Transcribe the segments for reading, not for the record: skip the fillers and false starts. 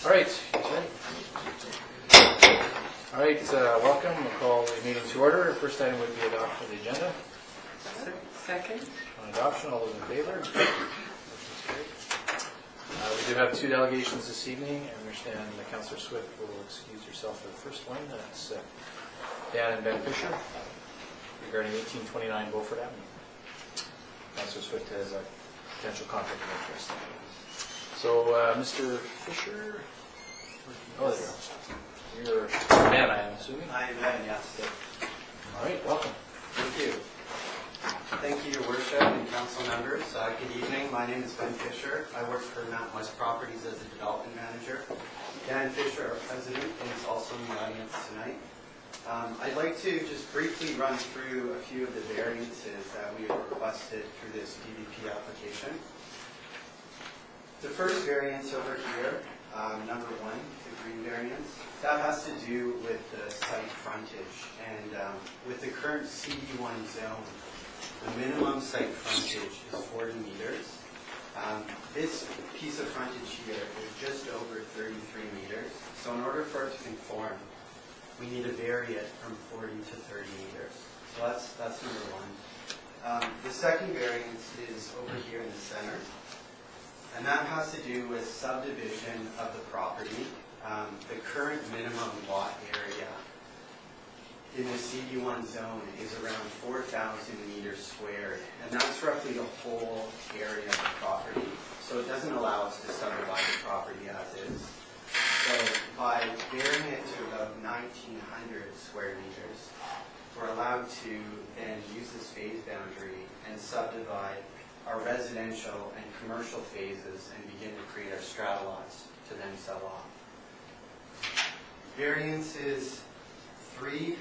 All right. All right, welcome. We'll call the meeting to order. First item would be adoption of the agenda. Second. On adoption, all those in favor? We do have two delegations this evening. I understand that Councillor Swift will excuse herself for the first one. That's Dan and Ben Fisher regarding 1829 Beaufort Avenue. Councillor Swift has a potential conflict of interest. So, Mr. Fisher, oh, there you go. You're Ben, I am assuming. I am Ben, yes. All right, welcome. Thank you. Thank you, Your Worship and Council members. Good evening. My name is Ben Fisher. I work for Mountain West Properties as a development manager. Dan Fisher, our president, is also in the audience tonight. I'd like to just briefly run through a few of the variances that we have requested through this DVP application. The first variance over here, number one, the green variance, that has to do with the site frontage. And with the current CD1 zone, the minimum site frontage is 40 meters. This piece of frontage here is just over 33 meters. So in order for it to conform, we need to vary it from 40 to 30 meters. So that's number one. The second variance is over here in the center. And that has to do with subdivision of the property. The current minimum lot area in the CD1 zone is around 4,000 meters squared, and that's roughly the whole area of the property. So it doesn't allow us to subdivide the property as is. So by varying it to about 1,900 square meters, we're allowed to then use this phase boundary and subdivide our residential and commercial phases and begin to create our strata lots to then sell off. Variances 3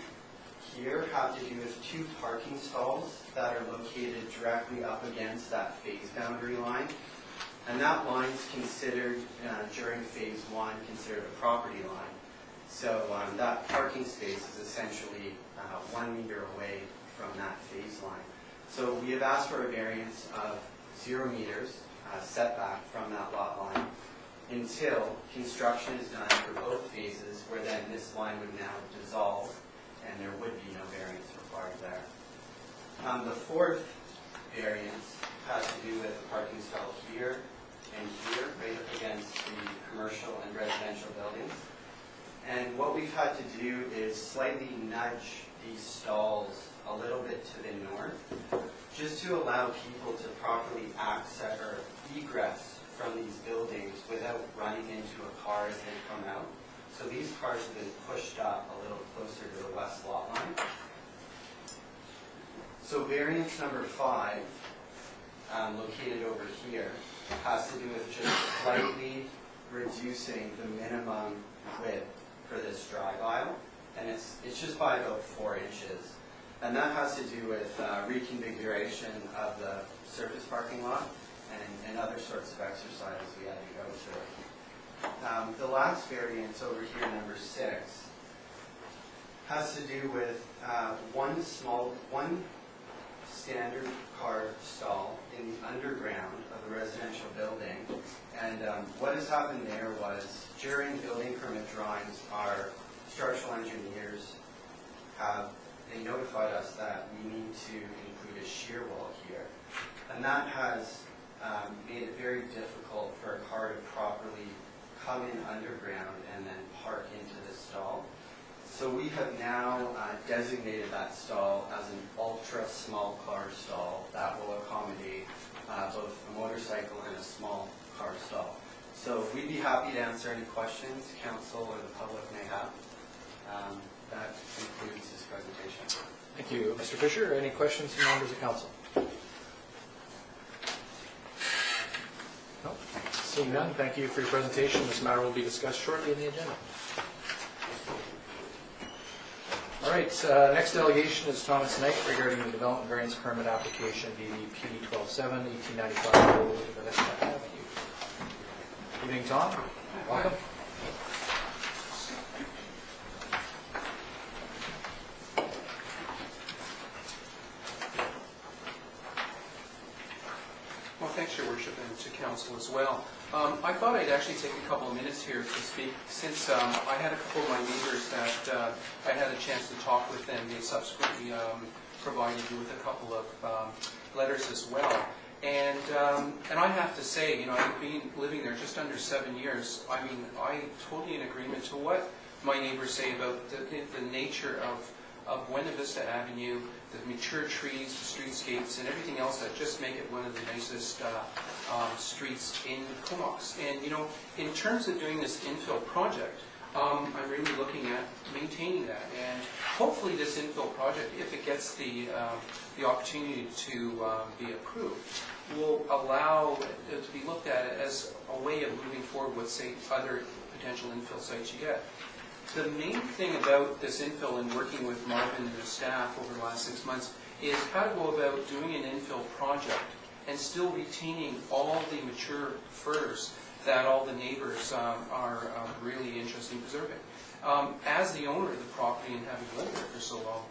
here have to do with 2 parking stalls that are located directly up against that phase boundary line. And that line is considered, during phase 1, considered a property line. So that parking space is essentially 1 meter away from that phase line. So we have asked for a variance of 0 meters setback from that lot line until construction is done for both phases, where then this line would now dissolve and there would be no variance required there. The fourth variance has to do with the parking stall here and here, right up against the commercial and residential buildings. And what we've had to do is slightly nudge these stalls a little bit to the north, just to allow people to properly access or egress from these buildings without running into a car as they come out. So these cars have been pushed up a little closer to the west lot line. So variance number 5, located over here, has to do with just slightly reducing the minimum width for this drive aisle. And it's just by about 4 inches. And that has to do with reconfiguration of the surface parking lot and other sorts of exercises we had to go through. The last variance over here, number 6, has to do with one standard car stall in the underground of the residential building. And what has happened there was, during building permit drawings, our structural engineers they notified us that we need to include a shear wall here. And that has made it very difficult for a car to properly come in underground and then park into the stall. So we have now designated that stall as an ultra small car stall that will accommodate both a motorcycle and a small car stall. So we'd be happy to answer any questions council or the public may have. That concludes this presentation. Thank you. Mr. Fisher, any questions from members of council? No? Seeing none, thank you for your presentation. This matter will be discussed shortly in the agenda. All right, next delegation is Thomas Knight regarding the development variance permit application DVP 12-7, 1895 Road, Vanessa Avenue. Good evening, Tom. Welcome. Well, thanks, Your Worship, and to council as well. I thought I'd actually take a couple of minutes here to speak, since I had a couple of my neighbors that I had a chance to talk with, and they subsequently provided me with a couple of letters as well. And I have to say, you know, I've been living there just under 7 years. I mean, I'm totally in agreement to what my neighbors say about the nature of Buena Vista Avenue, the mature trees, the streetscapes, and everything else that just make it one of the nicest streets in Comox. And, you know, in terms of doing this infill project, I'm really looking at maintaining that. And hopefully this infill project, if it gets the opportunity to be approved, will allow it to be looked at as a way of moving forward with, say, other potential infill sites you get. The main thing about this infill and working with Marvin and his staff over the last 6 months is how to go about doing an infill project and still retaining all the mature firs that all the neighbors are really interested in preserving. As the owner of the property and having lived there for so long,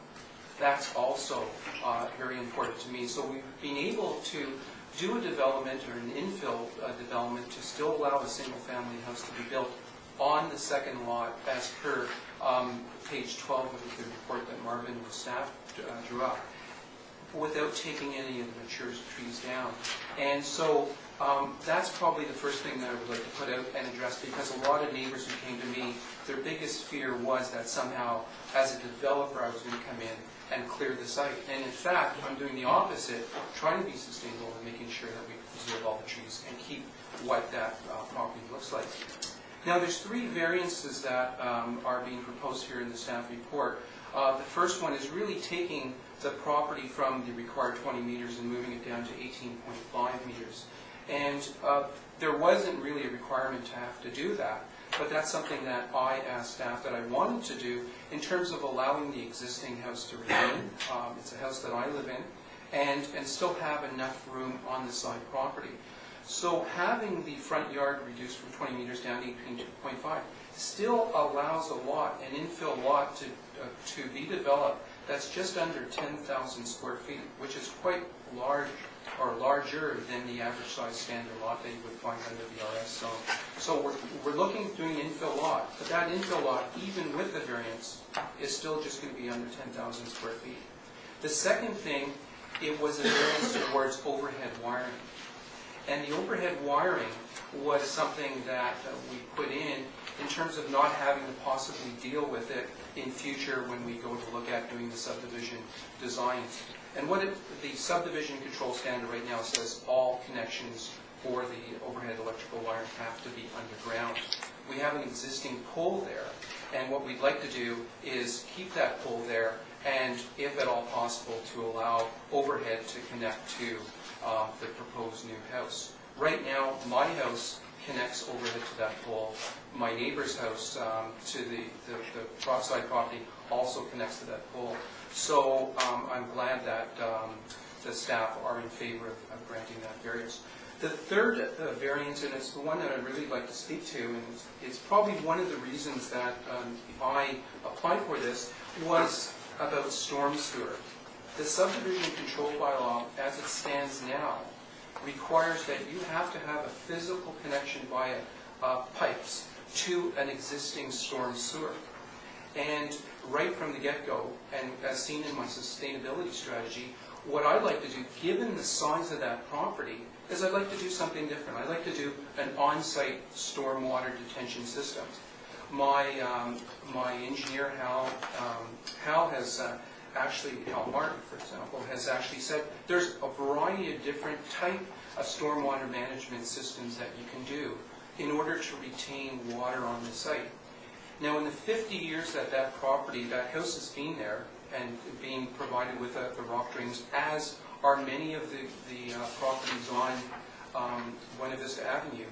that's also very important to me. So we've been able to do a development or an infill development to still allow a single-family house to be built on the second lot as per page 12 of the report that Marvin and the staff drew up, without taking any of the mature trees down. And so that's probably the first thing that I would like to put out and address, because a lot of neighbors who came to me, their biggest fear was that somehow, as a developer, I was going to come in and clear the site. And in fact, I'm doing the opposite, trying to be sustainable and making sure that we preserve all the trees and keep what that property looks like. Now, there's 3 variances that are being proposed here in the staff report. The first one is really taking the property from the required 20 meters and moving it down to 18.5 meters. And there wasn't really a requirement to have to do that, but that's something that I asked staff that I wanted to do in terms of allowing the existing house to remain. It's a house that I live in, and still have enough room on the side property. So having the front yard reduced from 20 meters down to 18.5 still allows a lot, an infill lot, to be developed that's just under 10,000 square feet, which is quite large, or larger than the average size standard lot that you would find under the RS zone. So we're looking at doing an infill lot, but that infill lot, even with the variance, is still just going to be under 10,000 square feet. The second thing, it was a variance towards overhead wiring. And the overhead wiring was something that we put in terms of not having to possibly deal with it in future when we go to look at doing the subdivision designs. And the subdivision control standard right now says all connections for the overhead electrical wiring have to be underground. We have an existing pole there, and what we'd like to do is keep that pole there, and if at all possible, to allow overhead to connect to the proposed new house. Right now, my house connects overhead to that pole. My neighbor's house to the side property also connects to that pole. So I'm glad that the staff are in favor of granting that variance. The third variance, and it's the one that I'd really like to speak to, and it's probably one of the reasons that I applied for this, was about storm sewer. The subdivision control bylaw, as it stands now, requires that you have to have a physical connection via pipes to an existing storm sewer. And right from the get-go, and as seen in my sustainability strategy, what I'd like to do, given the size of that property, is I'd like to do something different. I'd like to do an on-site stormwater detention system. My engineer, Hal has Hal Martin, for example, has actually said there's a variety of different type of stormwater management systems that you can do in order to retain water on the site. Now, in the 50 years that that house has been there and being provided with the rock drains, as are many of the properties on Buena Vista Avenue,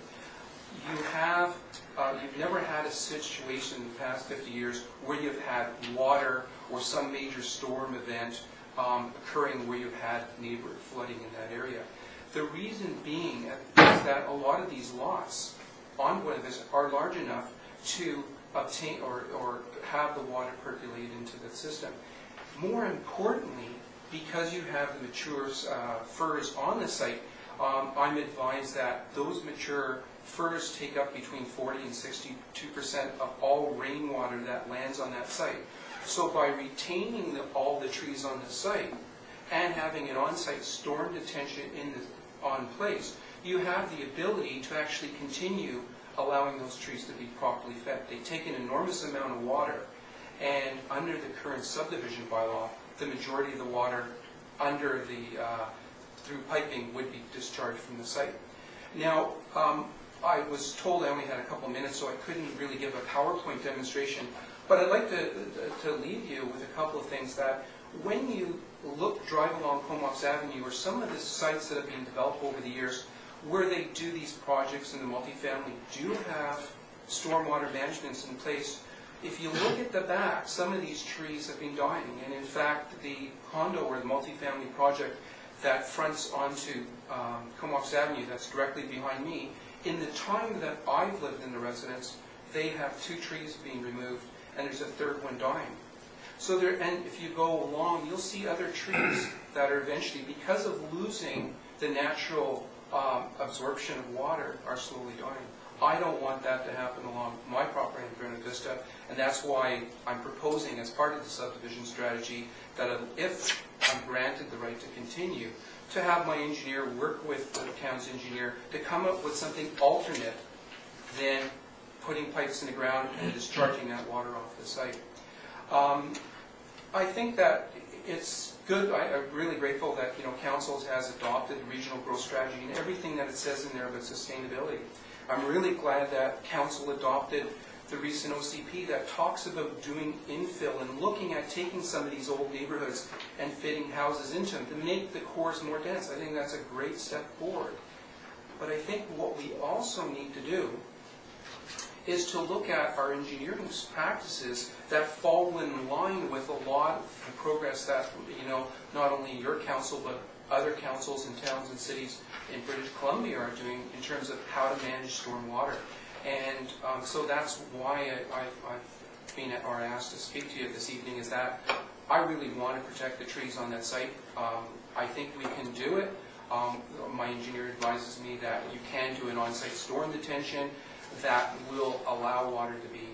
you've never had a situation in the past 50 years where you've had water or some major storm event occurring where you've had neighbor flooding in that area. The reason being is that a lot of these lots on Buena Vista are large enough to obtain or have the water percolate into the system. More importantly, because you have the mature firs on the site, I'm advised that those mature firs take up between 40 and 62% of all rainwater that lands on that site. So by retaining all the trees on the site and having an on-site storm detention on place, you have the ability to actually continue allowing those trees to be properly fed. They take an enormous amount of water, and under the current subdivision bylaw, the majority of the water under through piping would be discharged from the site. Now, I was told I only had a couple minutes, so I couldn't really give a PowerPoint demonstration, but I'd like to leave you with a couple of things that when you drive along Comox Avenue, or some of the sites that have been developed over the years, where they do these projects in the multifamily, do have stormwater managements in place. If you look at the back, some of these trees have been dying, and in fact, the condo or the multifamily project that fronts onto Comox Avenue, that's directly behind me, in the time that I've lived in the residence, they have 2 trees being removed, and there's a 3rd one dying. So there, and if you go along, you'll see other trees that are eventually, because of losing the natural absorption of water, are slowly dying. I don't want that to happen along my property in Buena Vista, and that's why I'm proposing, as part of the subdivision strategy, that if I'm granted the right to continue, to have my engineer work with the town's engineer to come up with something alternate than putting pipes in the ground and discharging that water off the site. I think that it's good. I'm really grateful that council has adopted the regional growth strategy and everything that it says in there about sustainability. I'm really glad that council adopted the recent OCP that talks about doing infill and looking at taking some of these old neighborhoods and fitting houses into them to make the cores more dense. I think that's a great step forward. But I think what we also need to do is to look at our engineering practices that fall in line with a lot of the progress that, not only your council, but other councils in towns and cities in British Columbia are doing in terms of how to manage stormwater. And so that's why I've been asked to speak to you this evening, is that I really want to protect the trees on that site. I think we can do it. My engineer advises me that you can do an on-site storm detention that will allow water to be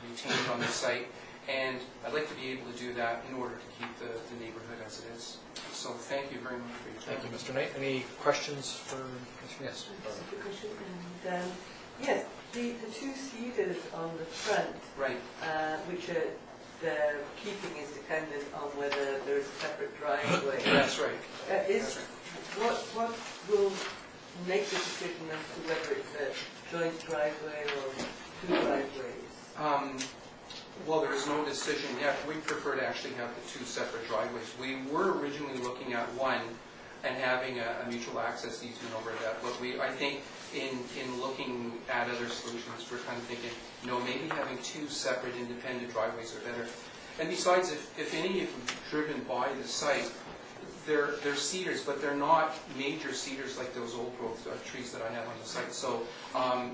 retained on the site. And I'd like to be able to do that in order to keep the neighborhood as it is. So thank you very much for your time. Thank you, Mr. Knight. Any questions for Mr. Yes? Just a question. And, yes, the 2 cedars on the front, Right. which are the keeping is dependent on whether there is a separate driveway. That's right. Is what will make the decision as to whether it's a joint driveway or 2 driveways? Well, there is no decision yet. We prefer to actually have the 2 separate driveways. We were originally looking at one and having a mutual access easement over that, but I think in looking at other solutions, we're kind of thinking, maybe having 2 separate independent driveways are better. And besides, if any of you have driven by the site, they're cedars, but they're not major cedars like those old growth trees that I have on the site. So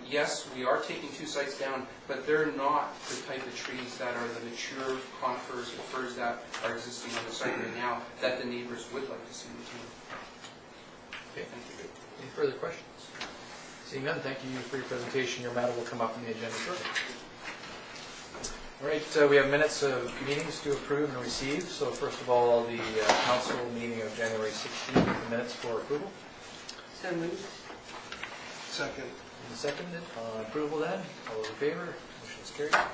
yes, we are taking 2 sites down, but they're not the type of trees that are the mature conifers or firs that are existing on the site right now that the neighbors would like to see retained. Okay. Any further questions? Seeing none, thank you for your presentation. Your matter will come up on the agenda shortly. All right, we have minutes of meetings to approve and receive. So first of all, the council meeting of January 16th, the minutes for approval. So moved. Second. And seconded. Approval then. All those in favor? Motion is carried. And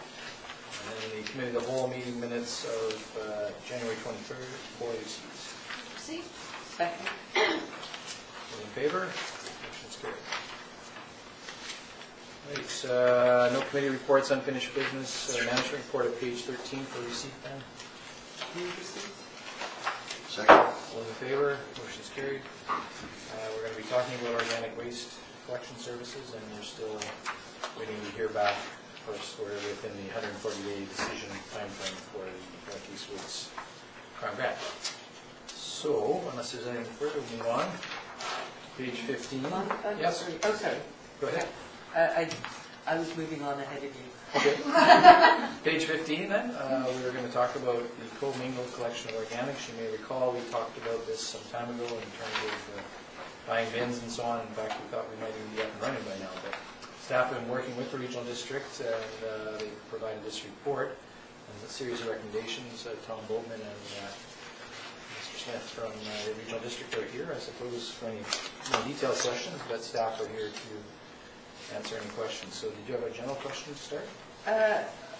then the committee of the whole meeting minutes of January 23rd for received. Second. All in favor? Motion is carried. Right, no committee reports, unfinished business. Management report at page 13 for receipt then. Second. All in favor? Motion is carried. We're going to be talking about organic waste collection services, and we're still waiting to hear back. Of course, we're within the 140-day decision timeframe for the Northeast Woods Crown Grant. So, unless there's anything further, we'll move on. Page 15. Yes? Oh, sorry. Go ahead. I was moving on ahead of you. Okay. Page 15 then, we were going to talk about the commingled collection of organics. You may recall we talked about this some time ago in terms of buying bins and so on. In fact, we thought we might even be up and running by now, but staff have been working with the regional district, and they provided this report and a series of recommendations. Tom Boatman and Mr. Smith from the regional district are here, I suppose, for any detailed questions, but staff are here to answer any questions. So did you have a general question to start?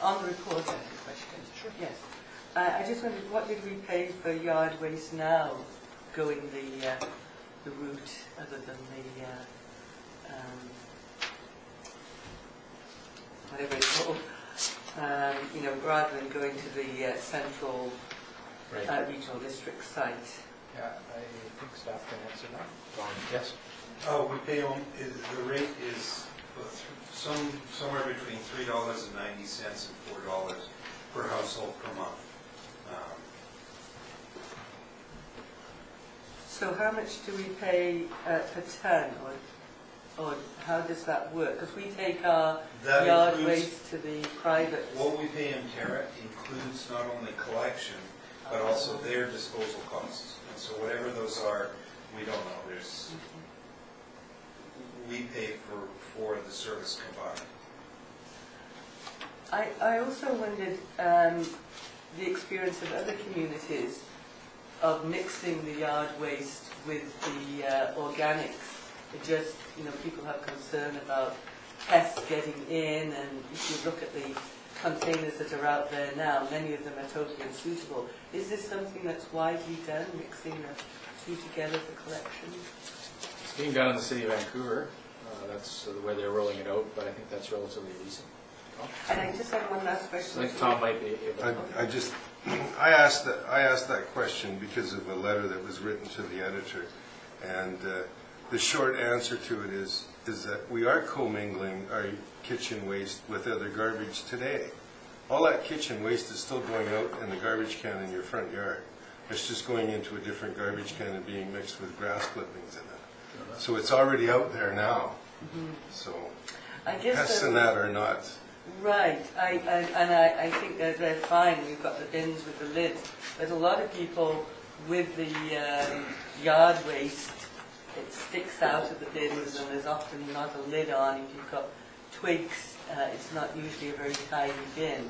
On the report, I have a question. Sure. Yes. I just wondered, what did we pay for yard waste now going the route other than the, whatever it's called, rather than going to the central regional district site? Yeah, I think staff can answer that. Yes? Oh, we pay them, the rate is somewhere between $3.90 and $4 per household per month. So how much do we pay per ton, or how does that work? Because we take our That yard includes- waste to the private. What we pay in Terra includes not only collection, but also their disposal costs. And so whatever those are, we don't know. We pay for the service combined. I also wondered the experience of other communities of mixing the yard waste with the organics. It just, people have concern about pests getting in, and if you look at the containers that are out there now, many of them are totally unsuitable. Is this something that's widely done, mixing the two together for collection? It's being done in the city of Vancouver. That's the way they're rolling it out, but I think that's relatively recent. And I just have one last I question. think Tom might be able to. I asked that question because of a letter that was written to the editor, and the short answer to it is that we are commingling our kitchen waste with other garbage today. All that kitchen waste is still going out in the garbage can in your front yard. It's just going into a different garbage can and being mixed with grass clippings in it. So it's already out there now. So I guess pests and that are not. Right, I think that they're fine. We've got the bins with the lids. But a lot of people with the yard waste, it sticks out of the bins, and there's often not a lid on. If you've got twigs, it's not usually a very tidy bin.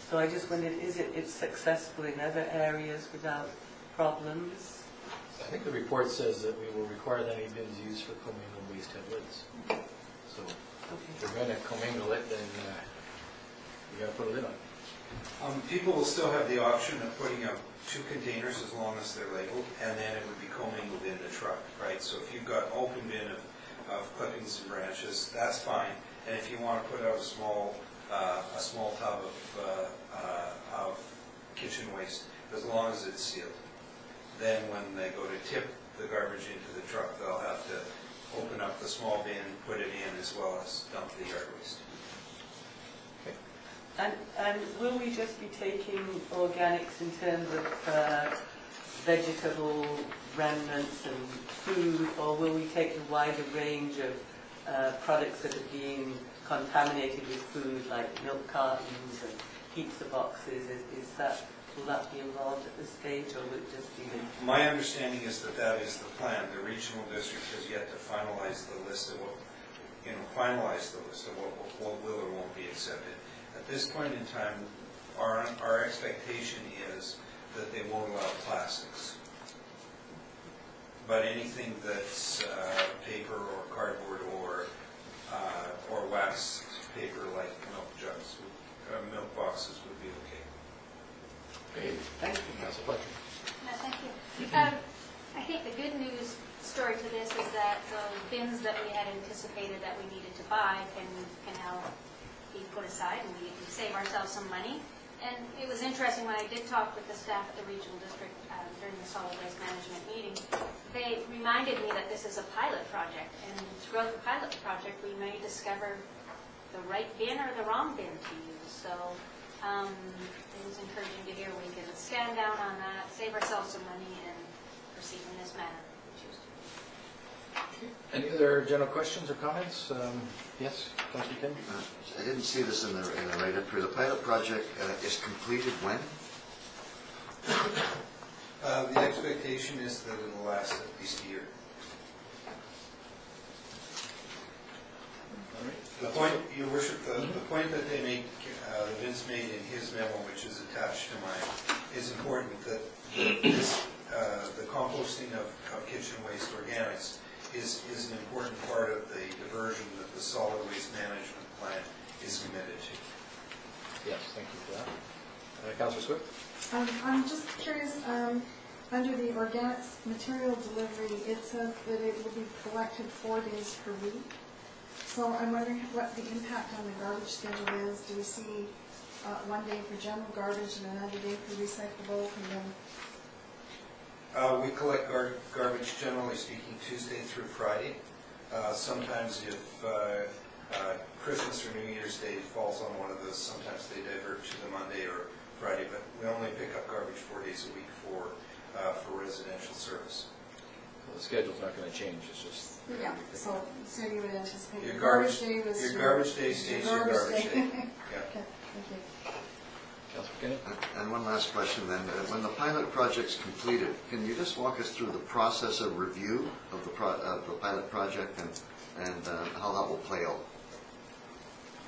So I just wondered, it's successful in other areas without problems? I think the report says that we will require that any bins used for commingled waste have lids. So if we're going to commingle it, then you got to put a lid on it. People will still have the option of putting out 2 containers as long as they're labeled, and then it would be commingled in the truck, right? So if you've got an open bin of clippings and branches, that's fine. And if you want to put out a small tub of kitchen waste, as long as it's sealed. Then when they go to tip the garbage into the truck, they'll have to open up the small bin, put it in, as well as dump the yard waste. And will we just be taking organics in terms of vegetable remnants and food, or will we take the wider range of products that are being contaminated with food, like milk cartons and pizza boxes? Will that be involved at this stage, or will it just be... My understanding is that is the plan. The regional district has yet to finalize the list of what will or won't be accepted. At this point in time, our expectation is that they won't allow plastics. But anything that's paper or cardboard or waxed paper, like milk jugs, milk boxes, would be okay. Okay. Thank you. That's a pleasure. No, thank you. I think the good news story to this is that the bins that we had anticipated that we needed to buy can now be put aside, and we can save ourselves some money. And it was interesting when I did talk with the staff at the regional district during the solid waste management meeting. They reminded me that this is a pilot project, and throughout the pilot project we may discover the right bin or the wrong bin to use. So it was encouraging to hear we can stand down on that, save ourselves some money, and proceed in this manner. Any other general questions or comments? Yes, Councilor King? I didn't see this in the write-up here. The pilot project is completed when? The expectation is that it'll last at least a year. The point, Your Worship, the point that they make, that Vince made in his memo, which is attached to mine, is important, that this, the composting of kitchen waste organics is an important part of the diversion that the solid waste management plan is committed to. Yes, thank you for that. Councillor Swift? I'm just curious, under the organics material delivery, it says that it will be collected 4 days per week. So I'm wondering what the impact on the garbage schedule is. Do we see 1 day for general garbage and another day for recyclable, and then We collect garbage, generally speaking, Tuesday through Friday. Sometimes if Christmas or New Year's Day falls on one of those, sometimes they divert to the Monday or Friday, but we only pick up garbage 4 days a week for residential service. Well, the schedule's not going to change, it's just... yeah? So you would anticipate Your your garbage day was Your garbage day stays your garbage day. Yeah. Okay, thank you. Councillor Kennedy? And one last question then. When the pilot project's completed, can you just walk us through the process of review of the pilot project and how that will play out?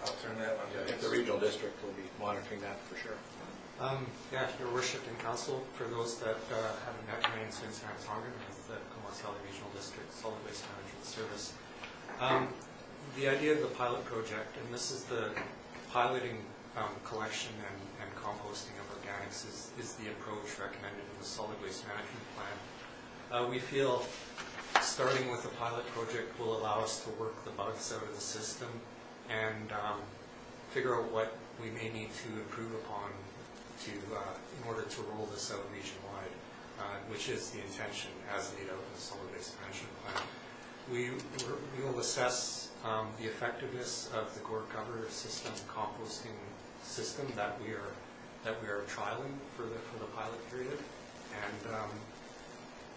I'll turn that one I to think the regional district will be monitoring that for sure. Yeah, Your Worship and Council, for those that haven't met, my name is Vincent Tongan with the Comox Valley Regional District Solid Waste Management Service. The idea of the pilot project, and this is the piloting collection and composting of organics, is the approach recommended in the Solid Waste Management Plan. We feel starting with the pilot project will allow us to work the bugs out of the system and figure out what we may need to improve upon in order to roll this out region-wide, which is the intention as laid out in the Solid Waste Management Plan. We will assess the effectiveness of the Gore Cover system composting system that we are trialing for the pilot period, and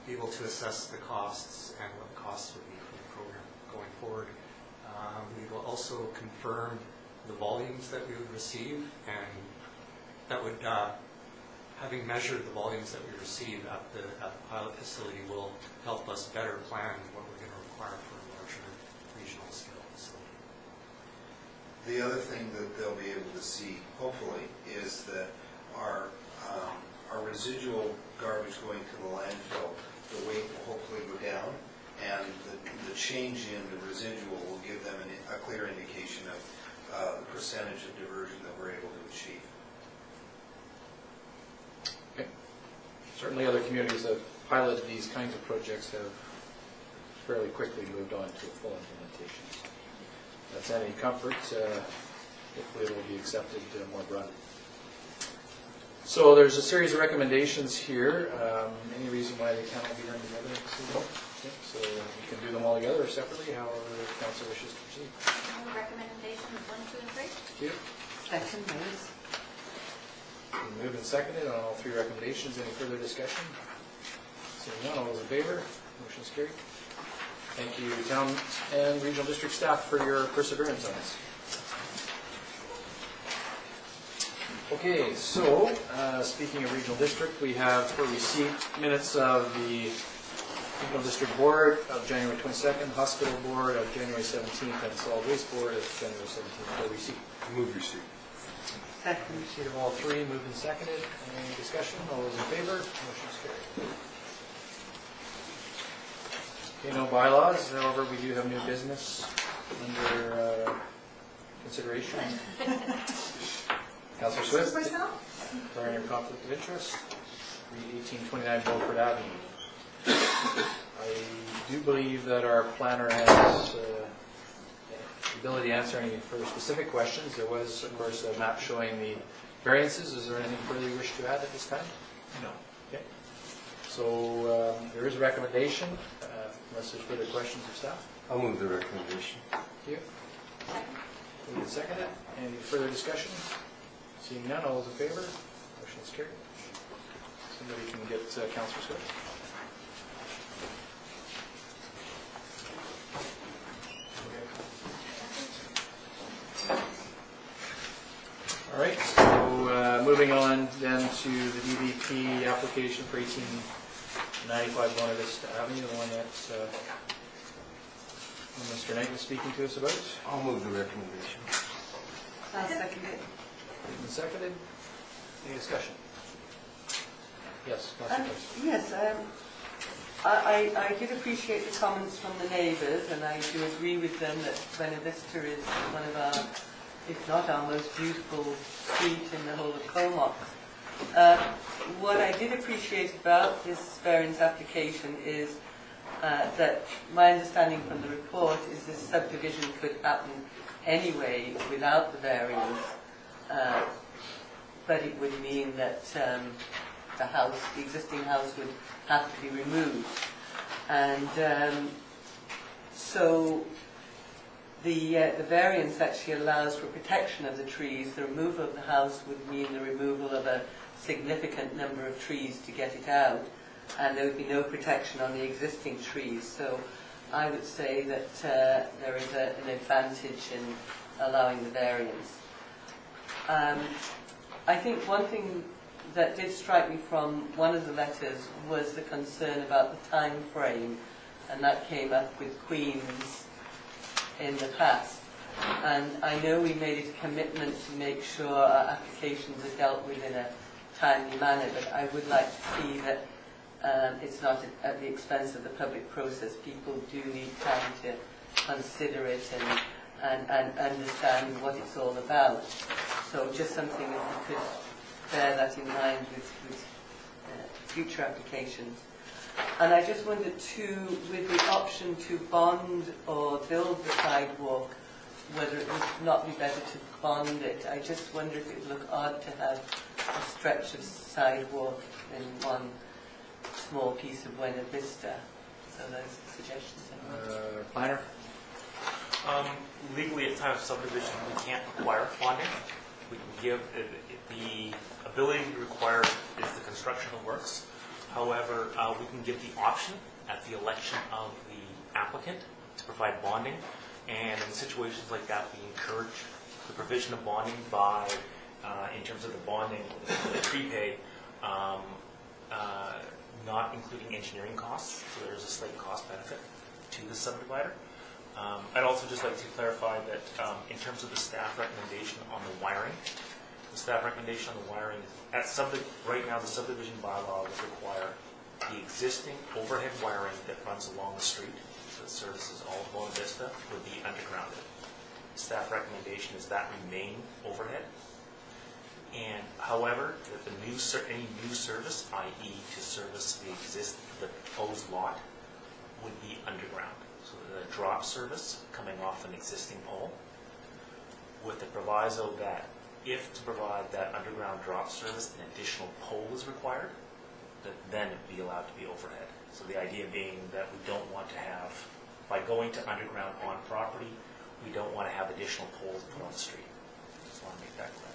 be able to assess the costs and what the costs would be for the program going forward. We will also confirm the volumes that we would receive, and that would, having measured the volumes that we receive at the pilot facility, will help us better plan what we're going to require for a larger regional scale facility. The other thing that they'll be able to see, hopefully, is that our residual garbage going to the landfill, the weight will hopefully go down, and the change in the residual will give them a clear indication of the percentage of diversion that we're able to achieve. Okay. Certainly other communities that piloted these kinds of projects have fairly quickly moved on to full implementation. If that's any comfort, hopefully it will be accepted more broadly. So there's a series of recommendations here. Any reason why they cannot be done together? Okay, so we can do them all together or separately, however the council wishes to proceed. Recommendations 1, 2, and 3. Thank you. Second, please. Moved and seconded on all 3 recommendations. Any further discussion? Seeing none, all those in favor? Motion is carried. Thank you, town and regional district staff, for your perseverance on this. Okay, so speaking of regional district, we have for receipt minutes of the Regional District Board of January 22nd, Hospital Board of January 17th, and Solid Waste Board of January 17th for receipt. Move receipt. Second. Receipt of all 3, moved and seconded. Any discussion? All those in favor? Motion is carried. Okay, no bylaws. However, we do have new business under consideration. Councillor Swift, declaring your conflict of interest. 1829 Beaufort Avenue. I do believe that our planner has the ability to answer any further specific questions. There was, of course, a map showing the variances. Is there anything further you wish to add at this time? No. Okay. So there is a recommendation, unless there's further questions of staff. I'll move the recommendation. Thank you. Moved and seconded. Any further discussion? Seeing none, all those in favor? Motion is carried. Somebody can get Councillor Swift. All right, so moving on then to the DVP application for 1895 Buena Vista Avenue, the one that's Mr. Knight was speaking to us about. I'll move the recommendation. I'll second it. Moved and seconded. Any discussion? Yes, Councillor Price. Yes, I did appreciate the comments from the neighbours, and I do agree with them that Buena Vista is one of our, if not our most beautiful street in the whole of Comox. What I did appreciate about this variance application is that my understanding from the report is this subdivision could happen anyway without the variance, but it would mean that the existing house would have to be removed. And so the variance actually allows for protection of the trees. The removal of the house would mean the removal of a significant number of trees to get it out, and there would be no protection on the existing trees. So I would say that there is an advantage in allowing the variance. I think one thing that did strike me from one of the letters was the concern about the time frame, and that came up with Queen's in the past. And I know we made it a commitment to make sure our applications are dealt with in a timely manner, but I would like to see that it's not at the expense of the public process. People do need time to consider it and understand what it's all about. So just something that we could bear that in mind with future applications. And I just wondered too, with the option to bond or build the sidewalk, whether it would not be better to bond it. I just wonder if it would look odd to have a stretch of sidewalk in one small piece of Buena Vista. So those are suggestions. Planner? Legally, at time of subdivision, we can't require bonding. We can give, the ability to require is the construction of works. However, we can give the option at the election of the applicant to provide bonding. And in situations like that, we encourage the provision of bonding by, in terms of the bonding, the prepay, not including engineering costs. So there's a slight cost benefit to the subdivider. I'd also just like to clarify that in terms of the staff recommendation on the wiring, the staff recommendation on the wiring, right now the subdivision bylaw would require the existing overhead wiring that runs along the street that services all of Buena Vista would be undergrounded. Staff recommendation is that remain overhead. And however, that any new service, i.e. to service the proposed lot, would be underground. So the drop service coming off an existing pole, with the proviso that if to provide that underground drop service, an additional pole is required, that then it would be allowed to be overhead. So the idea being that we don't want to have, by going to underground on property, we don't want to have additional poles put on the street. Just want to make that clear.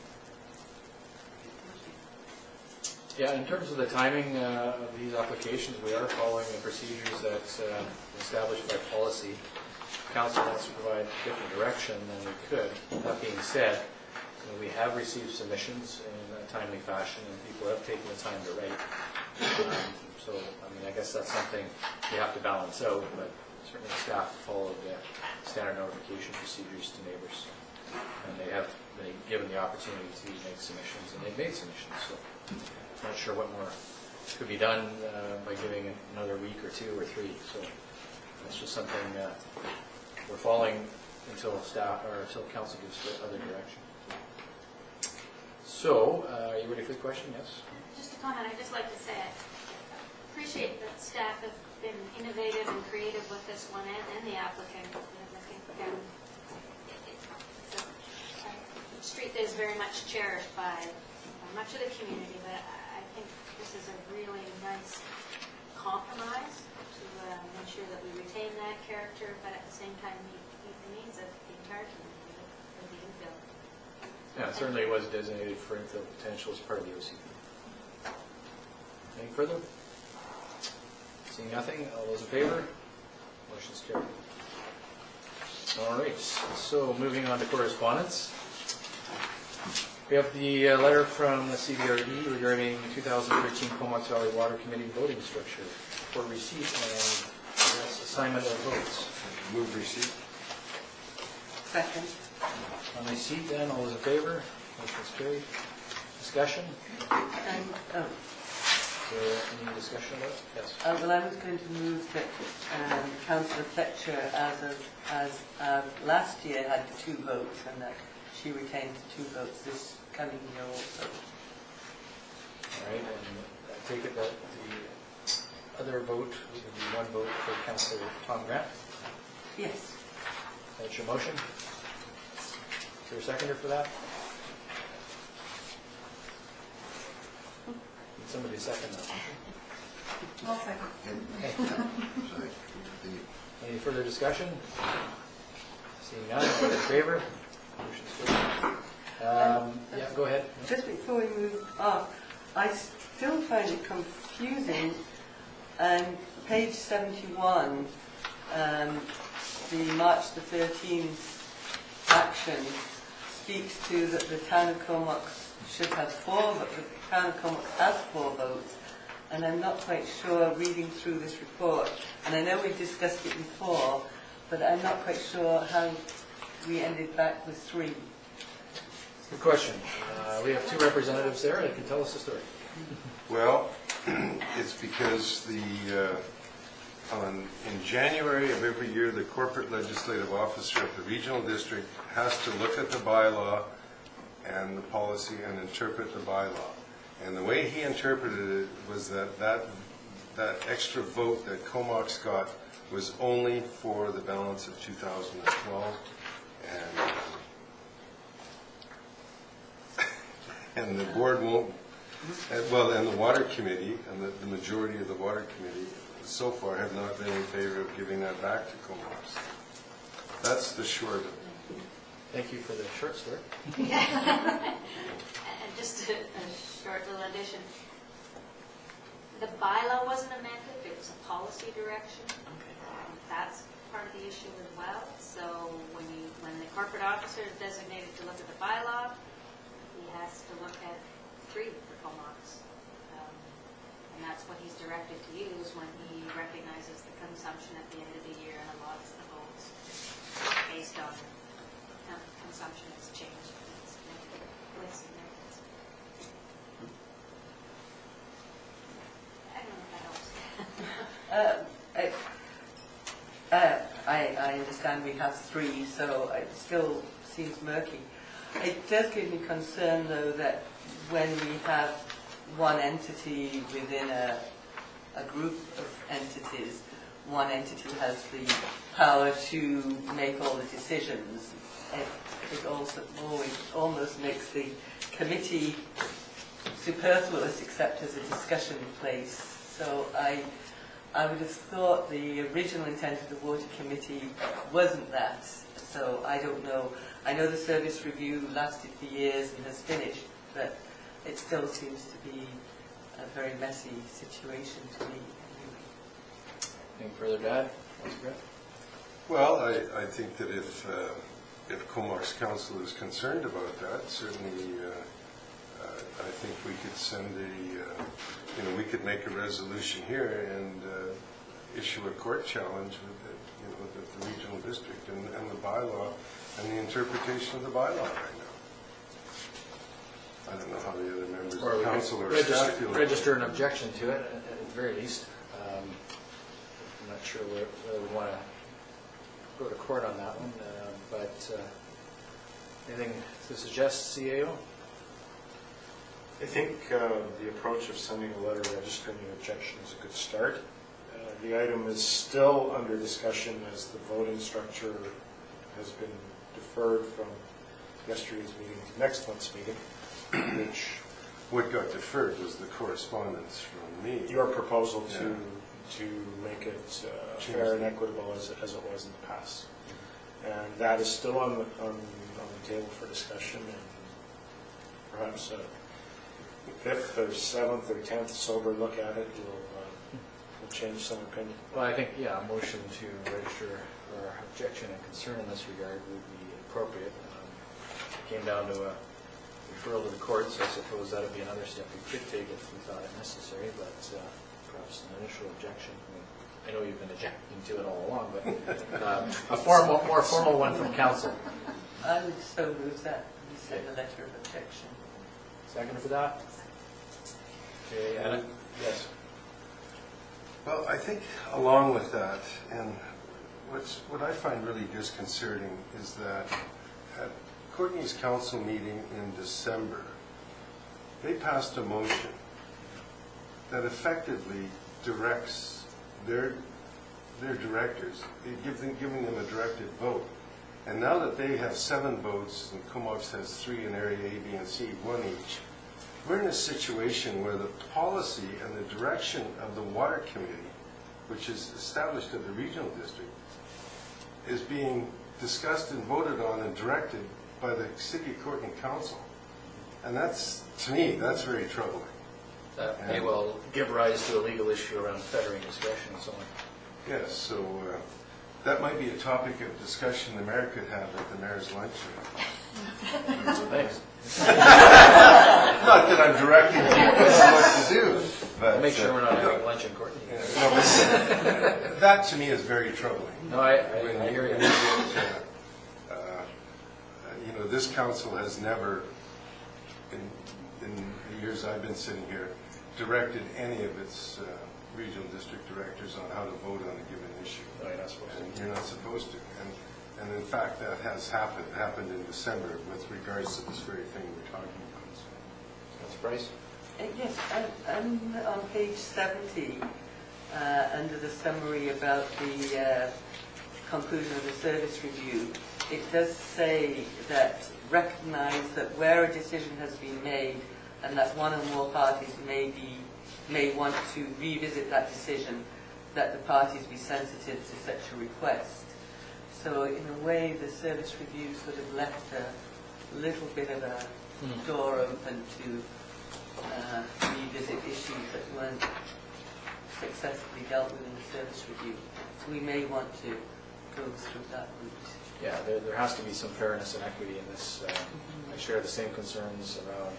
Yeah, in terms of the timing of these applications, we are following the procedures that's established by policy. Council wants to provide different direction than we could. That being said, we have received submissions in a timely fashion, and people have taken the time to write. So, I mean, I guess that's something we have to balance out, but certainly staff followed the standard notification procedures to neighbors. And they have been given the opportunity to make submissions, and they've made submissions. So, I'm not sure what more could be done by giving it another week or two or three. So, that's just something we're following until staff or until council gives other direction. So, are you ready for the question? Yes? Just a comment, I'd just like to say, I appreciate that staff have been innovative and creative with this one and the applicant. I think it's a street that is very much cherished by much of the community, but I think this is a really nice compromise to ensure that we retain that character, but at the same time meet the needs of the entire community of the infill. Yeah, it certainly was designated for infill potential as part of the OCP. Any further? Seeing nothing, all those in favor? Motion's carried. All right, so moving on to correspondence. We have the letter from the CBRD regarding 2013 Comox Valley Water Committee voting structure for receipt and Assignment of votes. Move receipt. Second. On receipt then, all those in favor? Motion's carried. Discussion? And, oh, Is there any discussion about it? Yes. well, I was going to move that Councillor Fletcher, as last year, had 2 votes, and that she retains 2 votes this coming year also. All right, and I take it that the other vote would be 1 vote for Councillor Tom Grant. Yes. That's your motion? Is there a seconder for that? Need somebody to second that motion? I'll second. Sorry. Any further discussion? Seeing none, all in favor? Motion's carried. Yeah, go ahead. Just before we move off, I still find it confusing. Page 71, the March the 13th action speaks to that the town of Comox should have 4, but the town of Comox has 4 votes. And I'm not quite sure, reading through this report, and I know we discussed it before, but I'm not quite sure how we ended back with 3. Good question. We have 2 representatives there that can tell us the story. Well, it's because in January of every year, the corporate legislative officer of the regional district has to look at the bylaw and the policy and interpret the bylaw. And the way he interpreted it was that extra vote that Comox got was only for the balance of 2012. And the board won't, and the water committee, and the majority of the water committee so far have not been in favor of giving that back to Comox. That's the short of it. Thank you for the short story. And just a short little addition. The bylaw wasn't amended, it was a policy direction. That's part of the issue as well. So when the corporate officer is designated to look at the bylaw, he has to look at 3 for Comox. And that's what he's directed to use when he recognizes the consumption at the end of the year and allots the votes based on consumption has changed. With I don't know if that helps. I understand we have 3, so it still seems murky. It does give me concern, though, that when we have one entity within a group of entities, one entity has the power to make all the decisions. It also almost makes the committee superfluous, except as a discussion place. So I would have thought the original intent of the Water Committee wasn't that. So I don't know. I know the service review lasted for years and has finished, but it still seems to be a very messy situation to me. Anything further to add? Councillor Grant? Well, I think that if Comox Council is concerned about that, certainly I think we could send we could make a resolution here and issue a court challenge with the regional district and the bylaw and the interpretation of the bylaw right now. I don't know how the other members of the council or staff feel. Register an objection to it, at the very least. I'm not sure whether we want to go to court on that one, but anything to suggest, CAO? I think the approach of sending a letter registering an objection is a good start. The item is still under discussion as the voting structure has been deferred from yesterday's meeting to next month's meeting, which... What got deferred was the correspondence from me. Your proposal to make it fair and equitable as it was in the past. And that is still on the table for discussion, and perhaps a 5th or 7th or 10th sober look at it will change some opinion. Well, I think, a motion to register our objection and concern in this regard would be appropriate. It came down to a referral to the courts, so I suppose that would be another step we could take if we thought it necessary, but perhaps an initial objection. I know you've been objecting to it all along, but a more formal one from council. I would so move that we send a letter of objection. Second for that? Okay, Anna? Yes. Well, I think along with that, and what I find really disconcerting is that at Courtney's council meeting in December, they passed a motion that effectively directs their directors, giving them a directed vote. And now that they have 7 votes and Comox has 3 in area A, B, and C, 1 each, we're in a situation where the policy and the direction of the water committee, which is established at the regional district, is being discussed and voted on and directed by the City of Courtney Council. And that's, to me, that's very troubling. That may well give rise to a legal issue around fettering discretion and so on. Yes, so that might be a topic of discussion the mayor could have at the mayor's luncheon. Thanks. Not that I'm directing people what to do, but... Make sure we're not having lunch in Courtney. No, but that to me is very troubling. No, I When hear you. You know, this council has never, in the years I've been sitting here, directed any of its regional district directors on how to vote on a given issue. No, you're not supposed to. And you're not supposed to. And in fact, that has happened in December with regards to this very thing we're talking about. Councilor Price? Yes, I'm on page 70, under the summary about the conclusion of the service review. It does say that recognize that where a decision has been made and that one or more parties may want to revisit that decision, that the parties be sensitive to such a request. So in a way, the service review sort of left a little bit of a door open to revisit issues that weren't successfully dealt with in the service review. So we may want to go through that route. Yeah, there has to be some fairness and equity in this. I share the same concerns around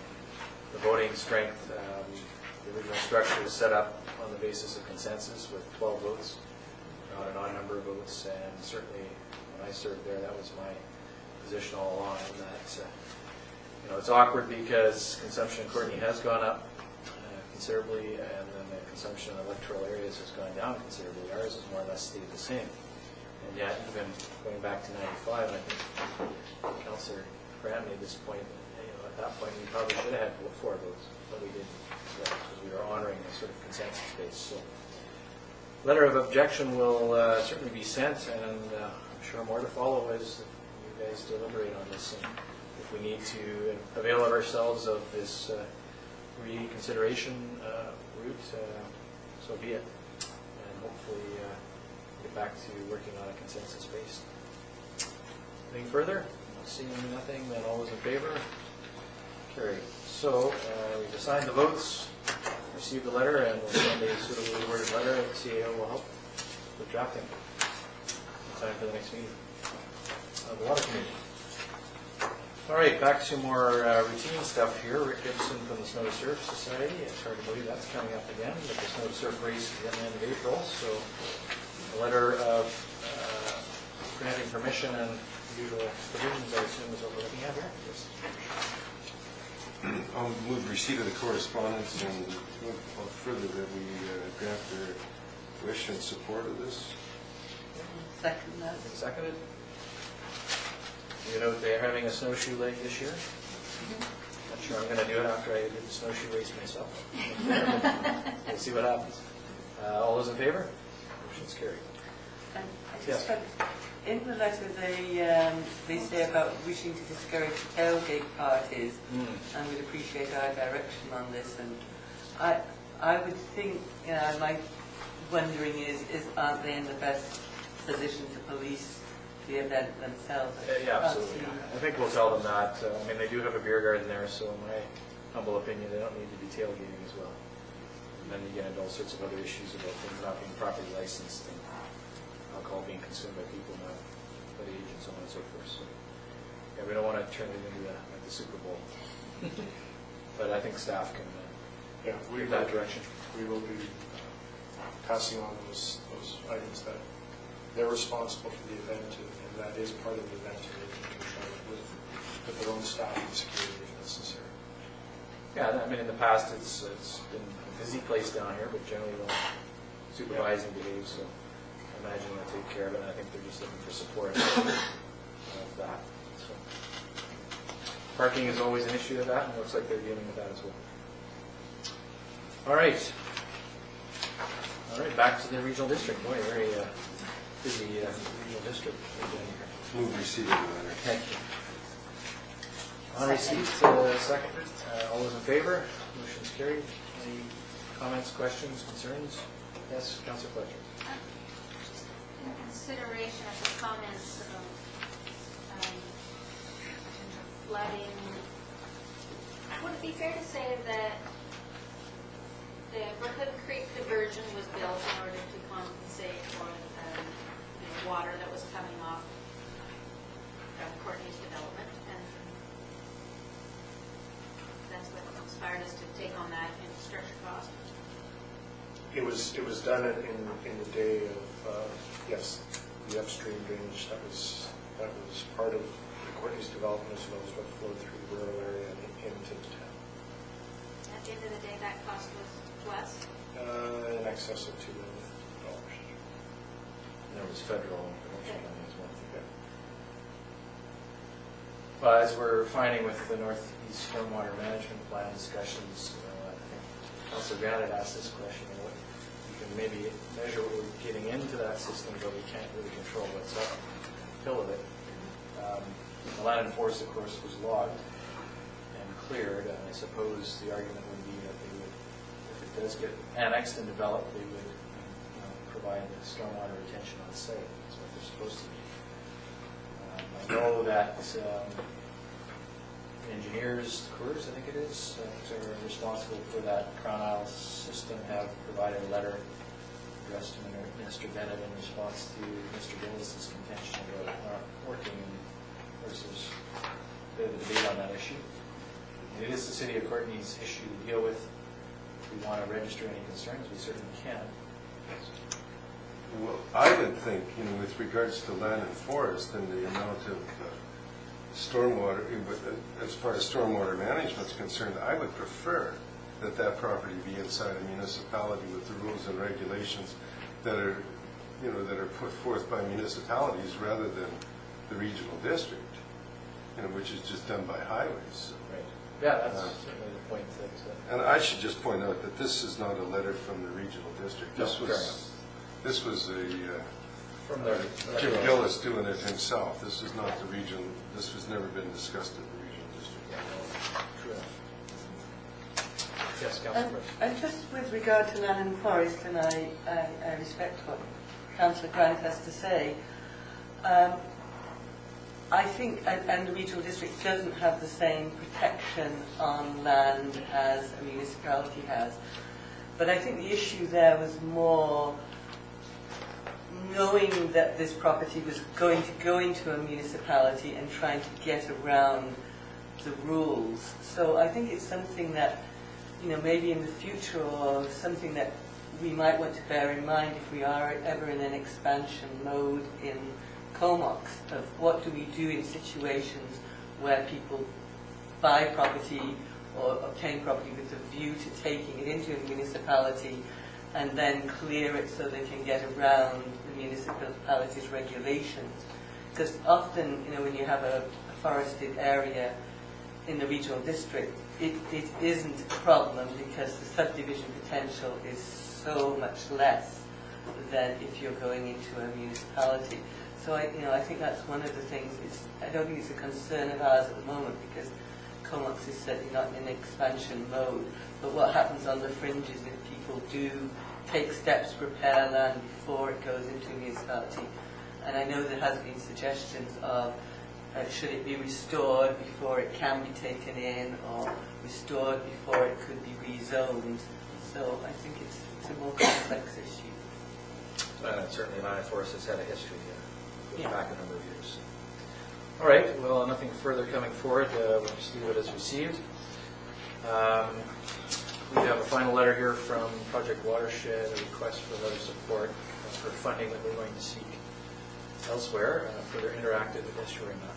the voting strength. The original structure was set up on the basis of consensus with 12 votes, not an odd number of votes, and certainly when I served there, that was my position all along. And that it's awkward because consumption in Courtney has gone up considerably, and then the consumption in electoral areas has gone down considerably. Ours has more or less stayed the same. And yet, even going back to 95, I think Councillor Grant made this point, at that point we probably should have had 4 votes, but we didn't, because we were honoring a sort of consensus base. So, letter of objection will certainly be sent, and I'm sure more to follow as you guys deliberate on this. And if we need to avail ourselves of this reconsideration route, so be it. And hopefully get back to working on a consensus base. Anything further? Seeing nothing, then all those in favor? Carried. So we've assigned the votes, received the letter, and we'll send a suitably worded letter. The CAO will help with drafting in time for the next meeting of the Water Committee. All right, back to more routine stuff here. Rick Gibson from the Snow to Surf Society. It's hard to believe that's coming up again, but the Snow to Surf race is at the end of April, so a letter of granting permission and usual provisions, I assume, is what we're looking at here. Yes. I'll move receipt of the correspondence and move further that we grant their wish and support of this. Second that. Seconded. You know they're having a snowshoe leg this year. Not sure I'm going to do it after I do the snowshoe race myself. We'll see what happens. All those in favor? Motion's carried. And I just had, in the letter they say about wishing to discourage tailgate parties, and we'd appreciate our direction on this. And I would think, my wondering is aren't they in the best position to police the event themselves? Yeah, absolutely. I think we'll tell them that. I mean, they do have a beer garden there, so in my humble opinion, they don't need to be tailgating as well. And then you get into all sorts of other issues about things not being properly licensed and alcohol being consumed by people not that age and so on and so forth. So, yeah, we don't want to turn it into like the Super Bowl. But I think staff can give that direction. We will be passing on those items that they're responsible for the event, and that is part of the event, and they can control it with their own staff and security if necessary. Yeah, I mean, in the past, it's been a busy place down here, but generally well supervised and behaved, so I imagine they'll take care of it, and I think they're just looking for support of that. So, parking is always an issue of that, and it looks like they're dealing with that as well. All right. All right, back to the regional district. Boy, very busy regional district. Move receipt of the letter. Thank you. On receipt, seconded. All those in favor? Motion's carried. Any comments, questions, concerns? Yes, Councillor Fletcher. Just in consideration of the comments of flooding, would it be fair to say that the Brookwood Creek diversion was built in order to compensate for the water that was coming off from Courtney's development, and that's what inspired us to take on that infrastructure cost? It was done in the day of yes, the upstream drainage that was part of the Courtney's development, as well as what flowed through the rural area and into the town. At the end of the day, that cost was less? In excess of $2 million. And there was federal intervention money as well. Well, as we're finding with the Northeast Stormwater Management Plan discussions, I think Councilor Grant had asked this question, you can maybe measure what we're getting into that system, but we can't really control what's uphill of it. The land and forest, of course, was logged and cleared, and I suppose the argument would be that they would, if it does get annexed and developed, they would provide the stormwater retention on site. That's what they're supposed to be. I know that engineers, Coors, I think it is, that are responsible for that Crown Isle system have provided a letter addressed to Minister Bennett in response to Mr. Gillis' contention about not working. Of course, there's a bit of a debate on that issue. It is the City of Courtney's issue to deal with. If we want to register any concerns, we certainly can. Well, I would think, with regards to land and forest and the amount of stormwater, as far as stormwater management is concerned, I would prefer that that property be inside a municipality with the rules and regulations that are, that are put forth by municipalities rather than the regional district, which is just done by highways. Right. Yeah, that's certainly the point. And I should just point out that this is not a letter from the regional district. This was Jim Gillis doing it himself. This is not the region. This has never been discussed at the regional district. True. Yes, Councillor. And just with regard to land and forest, and I respect what Councillor Grant has to say, I think, and the regional district doesn't have the same protection on land as a municipality has. But I think the issue there was more knowing that this property was going to go into a municipality and trying to get around the rules. So I think it's something that, maybe in the future, or something that we might want to bear in mind if we are ever in an expansion mode in Comox, of what do we do in situations where people buy property or obtain property with a view to taking it into a municipality and then clear it so they can get around the municipality's regulations. Because often, when you have a forested area in the regional district, it isn't a problem because the subdivision potential is so much less than if you're going into a municipality. So I think that's one of the things. I don't think it's a concern of ours at the moment because Comox is certainly not in expansion mode. But what happens on the fringes if people do take steps to prepare land before it goes into a municipality? And I know there has been suggestions of should it be restored before it can be taken in, or restored before it could be rezoned. So I think it's a more complex issue. And certainly land and forest has had a history goes back a number of years. All right, well, nothing further coming forward. We'll just leave it as received. We have a final letter here from Project Watershed, a request for letter of support for funding that we're going to seek elsewhere for their interactive estuary map.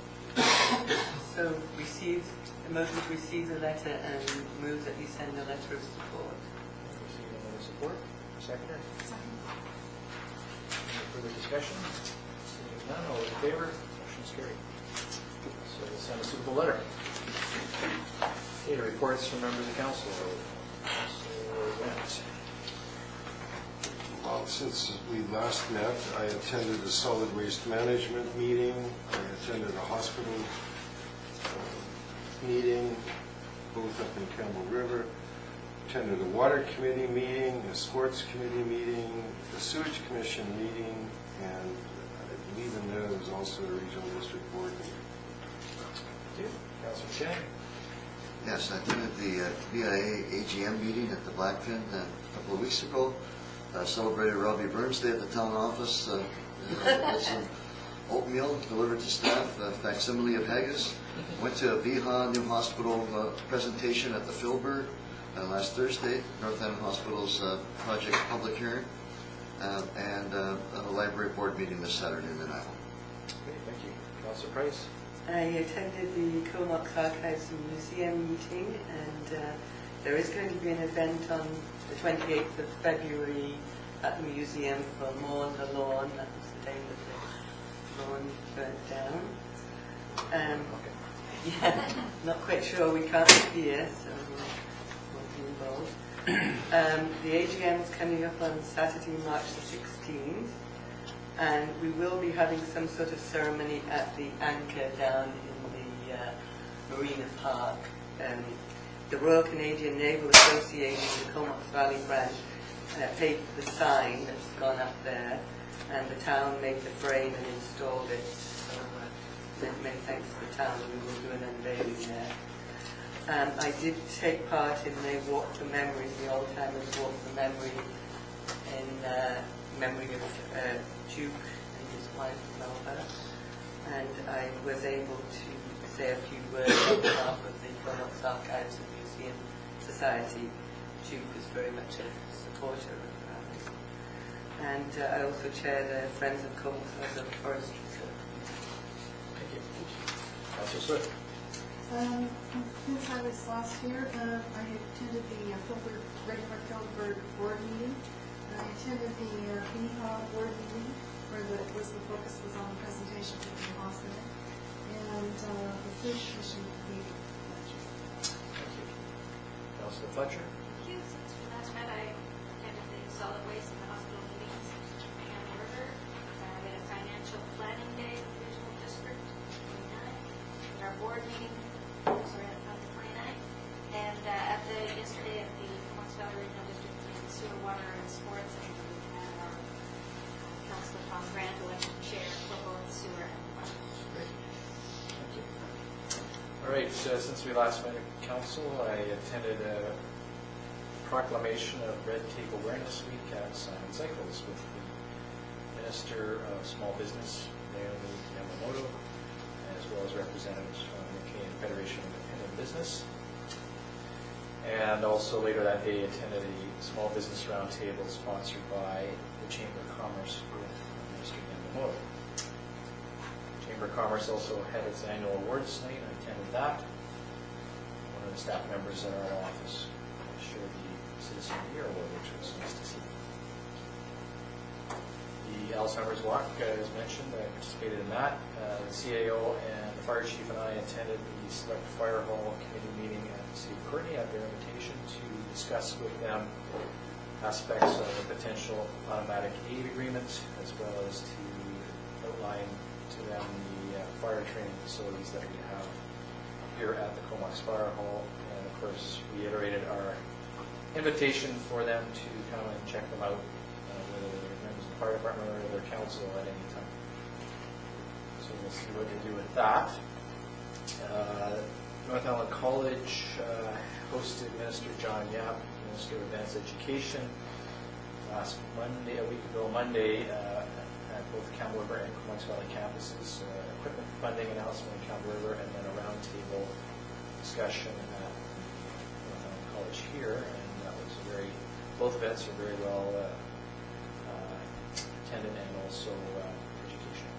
So a motion to receive the letter and move that you send a letter of support. Receive a letter of support. Seconder? Second. Any further discussion? Seeing none, all those in favor? Motion is carried. So we'll send a suitable letter. Okay, reports from members of council. Councilor Wendt. Well, since we last met, I attended a solid waste management meeting, I attended a hospital meeting, both up in Campbell River, attended a water committee meeting, a sports committee meeting, a sewage commission meeting, and I believe in there was also a regional district board meeting. Thank you. Councilor Chang. Yes, I attended the BIA AGM meeting at the Blackfin a couple of weeks ago. Celebrated Robbie Burns Day at the town office. Had some oatmeal delivered to staff, a facsimile of haggis. Went to a VIHA new hospital presentation at the Filbert last Thursday, North End Hospital's project public hearing, and a library board meeting this Saturday in Nanaimo. Okay, thank you. Councilor Price. I attended the Comox Archives and Museum meeting, and there is going to be an event on the 28th of February at the museum for Mourn the Lawn. That was the day that the lawn burnt down. Yeah, not quite sure we can't be here, so we'll be involved. The AGM is coming up on Saturday, March the 16th. And we will be having some sort of ceremony at the Anchor down in the Marina Park. The Royal Canadian Naval Association, the Comox Valley branch, paid for the sign that's gone up there, and the town made the frame and installed it. So many thanks to the town. We will do an unveiling there. I did take part in the Walk for Memory, the Old Timers Walk for Memory, in memory of Duke and his wife Melba, and I was able to say a few words on behalf of the Comox Archives and Museum Society. Duke was very much a supporter of ours. And I also chair the Friends of Comox as a forestry circle. Thank you. Councilor Swift. Since I was last here, I had attended the regular Filbert board meeting. I attended the VIHA board meeting where the focus was on the presentation from the hospital, and the food commission meeting. Thank you. Councilor Fletcher. Thank you. Since we last met, I attended the solid waste and the hospital meetings in Campbell River. We had a financial planning day with the regional district, 29. Our board meeting, on the 29th. And yesterday at the Comox Valley Regional District meeting, sewer, water, and sports, and we had our Councilor Tom Grant elected chair for both sewer and water. Great. Thank you. All right, since we last met at council, I attended a proclamation of Red Tape Awareness Week at Simon Cycles with the Minister of Small Business, Naomi Yamamoto, as well as representatives from the Canadian Federation of Independent Business. And also later that day attended a small business roundtable sponsored by the Chamber of Commerce with Minister Yamamoto. Chamber of Commerce also had its annual awards night. I attended that. One of the staff members in our office shared the Citizen of the Year Award, which was nice to see. The Alzheimer's Walk, as mentioned, I participated in that. The CAO and the fire chief and I attended the Select Fire Hall Committee meeting at the City of Courtenay at their invitation to discuss with them aspects of the potential automatic aid agreement, as well as to outline to them the fire training facilities that we have here at the Comox Fire Hall, and of course reiterated our invitation for them to come and check them out, whether they're members of the fire department or their council at any time. So we'll see what they do with that. North Island College hosted Minister John Yap, Minister of Advanced Education, last Monday, a week ago Monday, at both Campbell River and Comox Valley campuses. Equipment funding announcement in Campbell River, and then a roundtable discussion at North Island College here, and that was both events were very well attended and also educational.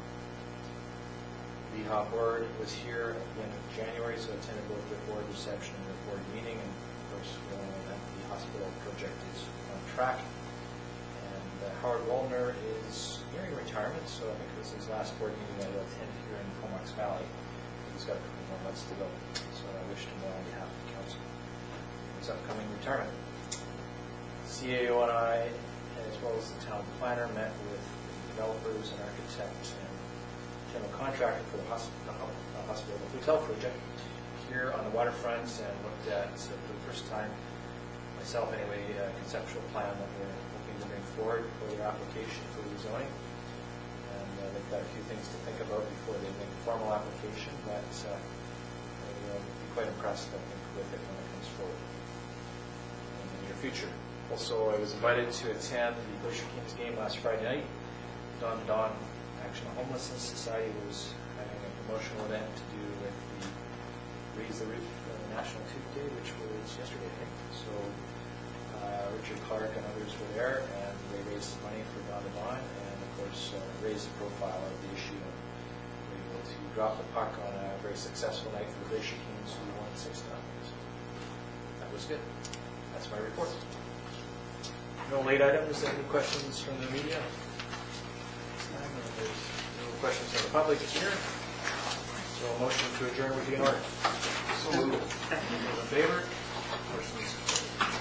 The board was here at the end of January, so attended both the board reception and the board meeting, and of course we all know that the hospital project is on track. And Howard Wallner is nearing retirement, so I think this is his last board meeting that he'll attend here in Comox Valley. He's got a couple more months to go, so I wish him well on behalf of the council his upcoming retirement. CAO and I, as well as the town planner, met with the developers and architects and general contractor for the hospital hotel project here on the waterfront, and looked at, for the first time, myself anyway, a conceptual plan that we're looking to bring forward for their application for rezoning. And they've got a few things to think about before they make a formal application, but they'll be quite impressed, I think, with it when it comes forward in the near future. Also, I was invited to attend the Glacier Kings game last Friday night. Dawn to Dawn Action Homelessness Society was having a promotional event to do with the Raise the Roof National Tooth Day, which was yesterday, I think. So Richard Clark and others were there, and they raised some money for Dawn to Dawn, and of course raised the profile of the issue. And we were able to drop the puck on a very successful night for the Glacier Kings, who won 6-0. So that was good. That's my report. No late items. Any questions from the media? There's no questions from the public here. So a motion to adjourn would be in order. So moved. Those in favor? Motion is carried.